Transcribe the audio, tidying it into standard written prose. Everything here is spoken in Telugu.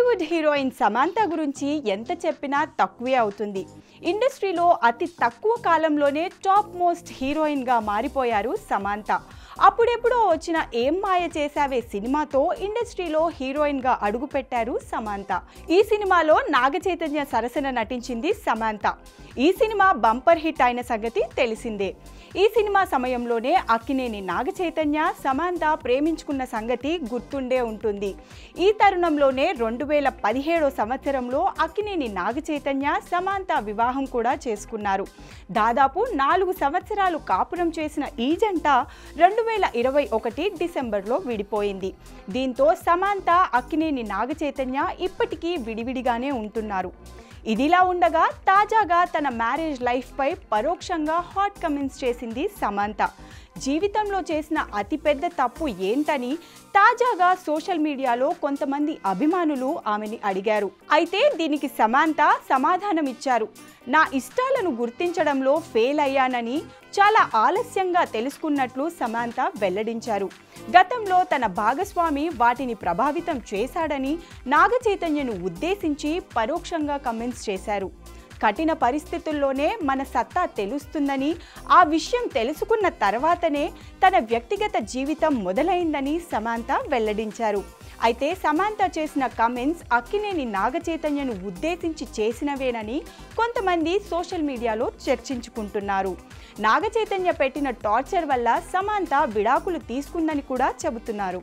బాలీవుడ్ హీరోయిన్ సమాంత గురించి ఎంత చెప్పినా తక్కువే అవుతుంది. ఇండస్ట్రీలో అతి తక్కువ కాలంలోనే టాప్ మోస్ట్ హీరోయిన్గా మారిపోయారు సమాంత. అప్పుడెప్పుడో వచ్చిన ఏం మాయ చేసావే సినిమాతో ఇండస్ట్రీలో హీరోయిన్గా అడుగుపెట్టారు సమాంత. ఈ సినిమాలో నాగచైతన్య సరసన నటించింది సమాంత. ఈ సినిమా బంపర్ హిట్ అయిన సంగతి తెలిసిందే. ఈ సినిమా సమయంలోనే అక్కినేని నాగచైతన్య సమాంత ప్రేమించుకున్న సంగతి గుర్తుండే ఉంటుంది. ఈ తరుణంలోనే 2017 సంవత్సరంలో అక్కినేని నాగచైతన్య సమాంత వివాహం కూడా చేసుకున్నారు. దాదాపు 4 సంవత్సరాలు కాపురం చేసిన ఈ జంట 2021 డిసెంబర్లో విడిపోయింది. దీంతో సమాంత అక్కినేని నాగచైతన్య ఇప్పటికీ విడివిడిగానే ఉంటున్నారు. ఇదిలా ఉండగా తాజాగా తన మ్యారేజ్ లైఫ్పై పరోక్షంగా హాట్ కమెంట్స్ చేసింది సమాంత. జీవితంలో చేసిన అతిపెద్ద తప్పు ఏంటని తాజాగా సోషల్ మీడియాలో కొంతమంది అభిమానులు ఆమెని అడిగారు. అయితే దీనికి సమాంత సమాధానం ఇచ్చారు. నా ఇష్టాలను గుర్తించడంలో ఫెయిల్ అయ్యానని చాలా ఆలస్యంగా తెలుసుకున్నట్లు సమాంత వెల్లడించారు. గతంలో తన భాగస్వామి వాటిని ప్రభావితం చేశాడని నాగచైతన్యను ఉద్దేశించి పరోక్షంగా కమెంట్స్ చేశారు. కఠిన పరిస్థితుల్లోనే మన సత్తా తెలుస్తుందని, ఆ విషయం తెలుసుకున్న తర్వాతనే తన వ్యక్తిగత జీవితం మొదలైందని సమాంత వెల్లడించారు. అయితే సమాంత చేసిన కమెంట్స్ అక్కినేని నాగచైతన్యను ఉద్దేశించి చేసినవేనని కొంతమంది సోషల్ మీడియాలో చర్చించుకుంటున్నారు. నాగచైతన్య పెట్టిన టార్చర్ వల్ల సమాంత విడాకులు తీసుకుందని కూడా చెబుతున్నారు.